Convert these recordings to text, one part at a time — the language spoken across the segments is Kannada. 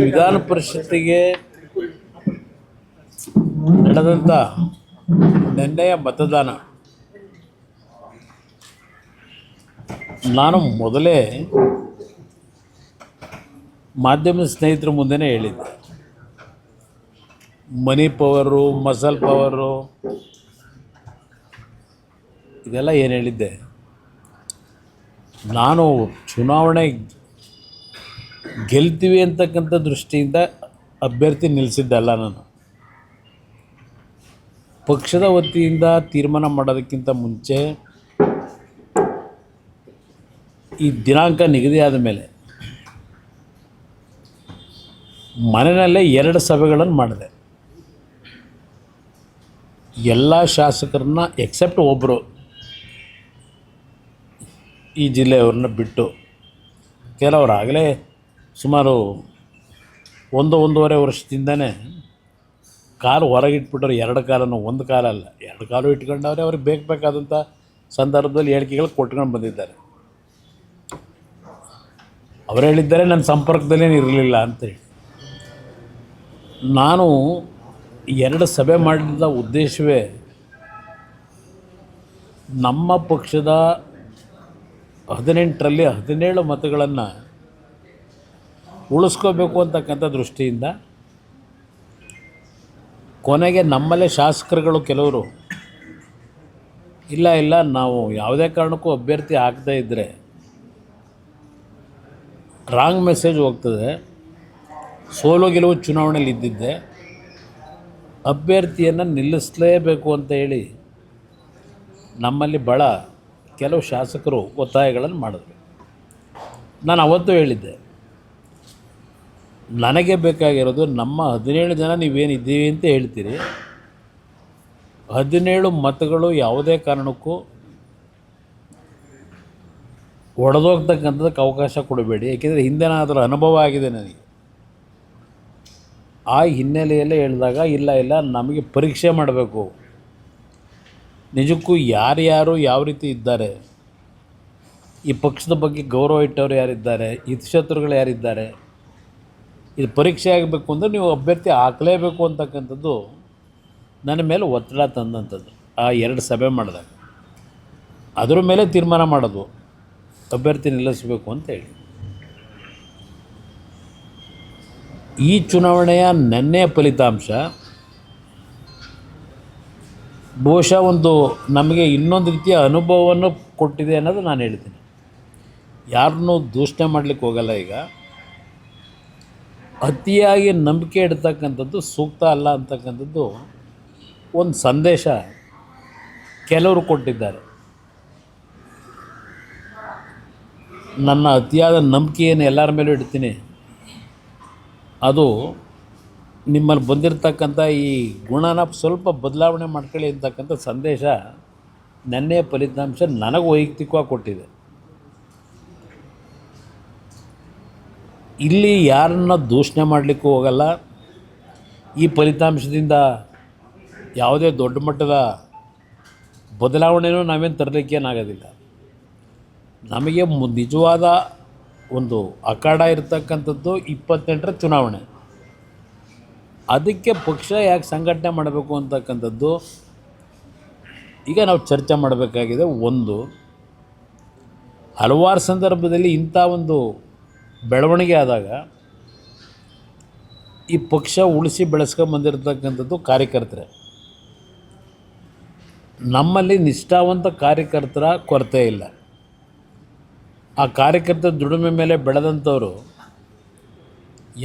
ವಿಧಾನ ಪರಿಷತ್ತಿಗೆ ನಡೆದಂಥ ನಿನ್ನೆಯ ಮತದಾನ ನಾನು ಮೊದಲೇ ಮಾಧ್ಯಮ ಸ್ನೇಹಿತರ ಮುಂದೆನೇ ಹೇಳಿದ್ದೆ. ಮನಿ ಪವರು, ಮಸಲ್ ಪವರು ಇದೆಲ್ಲ ಏನು ಹೇಳಿದ್ದೆ. ನಾನು ಚುನಾವಣೆ ಗೆಲ್ತೀವಿ ಅಂತಕ್ಕಂಥ ದೃಷ್ಟಿಯಿಂದ ಅಭ್ಯರ್ಥಿ ನಿಲ್ಲಿಸಿದ್ದಲ್ಲ. ನಾನು ಪಕ್ಷದ ವತಿಯಿಂದ ತೀರ್ಮಾನ ಮಾಡೋದಕ್ಕಿಂತ ಮುಂಚೆ ಈ ದಿನಾಂಕ ನಿಗದಿಯಾದ ಮೇಲೆ ಮನೆಯಲ್ಲೇ 2 ಸಭೆಗಳನ್ನು ಮಾಡಿದೆ. ಎಲ್ಲ ಶಾಸಕರನ್ನ ಎಕ್ಸೆಪ್ಟ್ ಒಬ್ಬರು ಈ ಜಿಲ್ಲೆಯವ್ರನ್ನ ಬಿಟ್ಟು, ಕೆಲವರು ಆಗಲೇ ಸುಮಾರು 1-1.5 ವರ್ಷದಿಂದನೇ ಕಾಲು ಹೊರಗಿಟ್ಬಿಟ್ಟವ್ರು. 2 ಕಾಲನ್ನು, 1 ಕಾಲಲ್ಲ 2 ಕಾಲು ಇಟ್ಕೊಂಡವ್ರೆ. ಅವ್ರಿಗೆ ಬೇಕಾದಂಥ ಸಂದರ್ಭದಲ್ಲಿ ಹೇಳಿಕೆಗಳು ಕೊಟ್ಕೊಂಡು ಬಂದಿದ್ದಾರೆ. ಅವರು ಹೇಳಿದ್ದಾರೆ ನನ್ನ ಸಂಪರ್ಕದಲ್ಲೇನು ಇರಲಿಲ್ಲ ಅಂತೇಳಿ. ನಾನು 2 ಸಭೆ ಮಾಡಿದ ಉದ್ದೇಶವೇ ನಮ್ಮ ಪಕ್ಷದ 18ರಲ್ಲಿ 17 ಮತಗಳನ್ನು ಉಳಿಸ್ಕೋಬೇಕು ಅಂತಕ್ಕಂಥ ದೃಷ್ಟಿಯಿಂದ. ಕೊನೆಗೆ ನಮ್ಮಲ್ಲೇ ಶಾಸಕರುಗಳು ಕೆಲವರು ಇಲ್ಲ ನಾವು ಯಾವುದೇ ಕಾರಣಕ್ಕೂ ಅಭ್ಯರ್ಥಿ ಹಾಕದೇ ಇದ್ದರೆ ರಾಂಗ್ ಮೆಸೇಜ್ ಹೋಗ್ತದೆ, ಸೋಲು ಗೆಲುವು ಚುನಾವಣೆಯಲ್ಲಿ ಇದ್ದಿದ್ದೆ, ಅಭ್ಯರ್ಥಿಯನ್ನು ನಿಲ್ಲಿಸಲೇಬೇಕು ಅಂತ ಹೇಳಿ ನಮ್ಮಲ್ಲಿ ಭಾಳ ಕೆಲವು ಶಾಸಕರು ಒತ್ತಾಯಗಳನ್ನು ಮಾಡಿದ್ರು. ನಾನು ಅವತ್ತು ಹೇಳಿದ್ದೆ, ನನಗೆ ಬೇಕಾಗಿರೋದು ನಮ್ಮ 17 ಜನ ನೀವೇನಿದ್ದೀವಿ ಅಂತ ಹೇಳ್ತೀರಿ, 17 ಮತಗಳು ಯಾವುದೇ ಕಾರಣಕ್ಕೂ ಒಡೆದೋಗ್ತಕ್ಕಂಥದ್ದಕ್ಕೆ ಅವಕಾಶ ಕೊಡಬೇಡಿ. ಏಕೆಂದರೆ ಹಿಂದೆನಾದರೂ ಅನುಭವ ಆಗಿದೆ ನನಗೆ. ಆ ಹಿನ್ನೆಲೆಯಲ್ಲೇ ಹೇಳಿದಾಗ ಇಲ್ಲ ನಮಗೆ ಪರೀಕ್ಷೆ ಮಾಡಬೇಕು, ನಿಜಕ್ಕೂ ಯಾರ್ಯಾರು ಯಾವ ರೀತಿ ಇದ್ದಾರೆ, ಈ ಪಕ್ಷದ ಬಗ್ಗೆ ಗೌರವ ಇಟ್ಟವರು ಯಾರಿದ್ದಾರೆ, ಹಿತಶತ್ರುಗಳು ಯಾರಿದ್ದಾರೆ, ಇದು ಪರೀಕ್ಷೆ ಆಗಬೇಕು ಅಂದರೆ ನೀವು ಅಭ್ಯರ್ಥಿ ಹಾಕಲೇಬೇಕು ಅಂತಕ್ಕಂಥದ್ದು ನನ್ನ ಮೇಲೆ ಒತ್ತಡ ತಂದಂಥದ್ದು. ಆ 2 ಸಭೆ ಮಾಡಿದಾಗ ಅದರ ಮೇಲೆ ತೀರ್ಮಾನ ಮಾಡೋದು ಅಭ್ಯರ್ಥಿ ನಿಲ್ಲಿಸಬೇಕು ಅಂತ ಹೇಳಿ. ಈ ಚುನಾವಣೆಯ ನೆನ್ನೆಯ ಫಲಿತಾಂಶ ಬಹುಶಃ ಒಂದು ನಮಗೆ ಇನ್ನೊಂದು ರೀತಿಯ ಅನುಭವವನ್ನು ಕೊಟ್ಟಿದೆ ಅನ್ನೋದು ನಾನು ಹೇಳ್ತೀನಿ. ಯಾರನ್ನೂ ದೂಷಣೆ ಮಾಡಲಿಕ್ಕೆ ಹೋಗಲ್ಲ. ಈಗ ಅತಿಯಾಗಿ ನಂಬಿಕೆ ಇಡ್ತಕ್ಕಂಥದ್ದು ಸೂಕ್ತ ಅಲ್ಲ ಅಂತಕ್ಕಂಥದ್ದು ಒಂದು ಸಂದೇಶ ಕೆಲವರು ಕೊಟ್ಟಿದ್ದಾರೆ. ನನ್ನ ಅತಿಯಾದ ನಂಬಿಕೆಯನ್ನು ಎಲ್ಲರ ಮೇಲೂ ಇಡ್ತೀನಿ, ಅದು ನಿಮ್ಮಲ್ಲಿ ಬಂದಿರತಕ್ಕಂಥ ಈ ಗುಣನ ಸ್ವಲ್ಪ ಬದಲಾವಣೆ ಮಾಡ್ಕೊಳ್ಳಿ ಅಂತಕ್ಕಂಥ ಸಂದೇಶ ನೆನ್ನೆಯ ಫಲಿತಾಂಶ ನನಗೆ ವೈಯಕ್ತಿಕವಾಗಿ ಕೊಟ್ಟಿದೆ. ಇಲ್ಲಿ ಯಾರನ್ನ ದೂಷಣೆ ಮಾಡಲಿಕ್ಕೂ ಹೋಗಲ್ಲ. ಈ ಫಲಿತಾಂಶದಿಂದ ಯಾವುದೇ ದೊಡ್ಡ ಮಟ್ಟದ ಬದಲಾವಣೆಯೂ ನಾವೇನು ತರಲಿಕ್ಕೇನಾಗೋದಿಲ್ಲ. ನಮಗೆ ನಿಜವಾದ ಒಂದು ಅಖಾಡ ಇರತಕ್ಕಂಥದ್ದು 28ರ ಚುನಾವಣೆ. ಅದಕ್ಕೆ ಪಕ್ಷ ಯಾಕೆ ಸಂಘಟನೆ ಮಾಡಬೇಕು ಅಂತಕ್ಕಂಥದ್ದು ಈಗ ನಾವು ಚರ್ಚೆ ಮಾಡಬೇಕಾಗಿದೆ. ಒಂದು, ಹಲವಾರು ಸಂದರ್ಭದಲ್ಲಿ ಇಂಥ ಒಂದು ಬೆಳವಣಿಗೆ ಆದಾಗ ಈ ಪಕ್ಷ ಉಳಿಸಿ ಬೆಳೆಸ್ಕೊಂಬಂದಿರತಕ್ಕಂಥದ್ದು ಕಾರ್ಯಕರ್ತರೇ. ನಮ್ಮಲ್ಲಿ ನಿಷ್ಠಾವಂತ ಕಾರ್ಯಕರ್ತರ ಕೊರತೆ ಇಲ್ಲ. ಆ ಕಾರ್ಯಕರ್ತರ ದುಡಿಮೆ ಮೇಲೆ ಬೆಳೆದಂಥವರು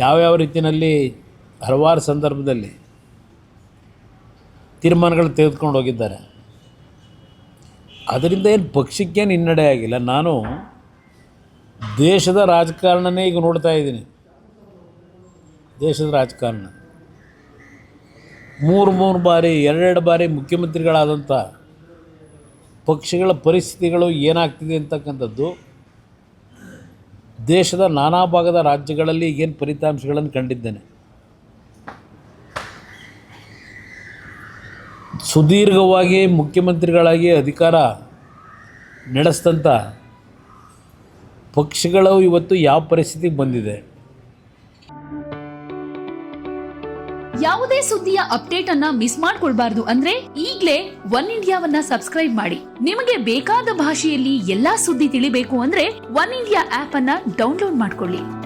ಯಾವ್ಯಾವ ರೀತಿಯಲ್ಲಿ ಹಲವಾರು ಸಂದರ್ಭದಲ್ಲಿ ತೀರ್ಮಾನಗಳು ತೆಗೆದುಕೊಂಡು ಹೋಗಿದ್ದಾರೆ. ಅದರಿಂದ ಏನು ಪಕ್ಷಕ್ಕೇನು ಹಿನ್ನಡೆ ಆಗಿಲ್ಲ. ನಾನು ದೇಶದ ರಾಜಕಾರಣನೇ ಈಗ ನೋಡ್ತಾ ಇದ್ದೀನಿ. ದೇಶದ ರಾಜಕಾರಣ 3 ಬಾರಿ 2 ಬಾರಿ ಮುಖ್ಯಮಂತ್ರಿಗಳಾದಂಥ ಪಕ್ಷಗಳ ಪರಿಸ್ಥಿತಿಗಳು ಏನಾಗ್ತಿದೆ ಅಂತಕ್ಕಂಥದ್ದು ದೇಶದ ನಾನಾ ಭಾಗದ ರಾಜ್ಯಗಳಲ್ಲಿ ಈಗೇನು ಫಲಿತಾಂಶಗಳನ್ನು ಕಂಡಿದ್ದೇನೆ. ಸುದೀರ್ಘವಾಗಿ ಮುಖ್ಯಮಂತ್ರಿಗಳಾಗಿ ಅಧಿಕಾರ ನಡೆಸಿದಂಥ ಪಕ್ಷಗಳು ಇವತ್ತು ಯಾವ ಪರಿಸ್ಥಿತಿಗೆ ಬಂದಿದೆ. ಯಾವುದೇ ಸುದ್ದಿಯ ಅಪ್ಡೇಟ್ ಅನ್ನ ಮಿಸ್ ಮಾಡ್ಕೊಳ್ಬಾರ್ದು ಅಂದ್ರೆ ಈಗ್ಲೇ ಒನ್ ಇಂಡಿಯಾವನ್ನ ಸಬ್ಸ್ಕ್ರೈಬ್ ಮಾಡಿ. ನಿಮಗೆ ಬೇಕಾದ ಭಾಷೆಯಲ್ಲಿ ಎಲ್ಲಾ ಸುದ್ದಿ ತಿಳಿಬೇಕು ಅಂದ್ರೆ ಒನ್ ಇಂಡಿಯಾ ಆಪ್ ಅನ್ನ ಡೌನ್ಲೋಡ್ ಮಾಡ್ಕೊಳ್ಳಿ.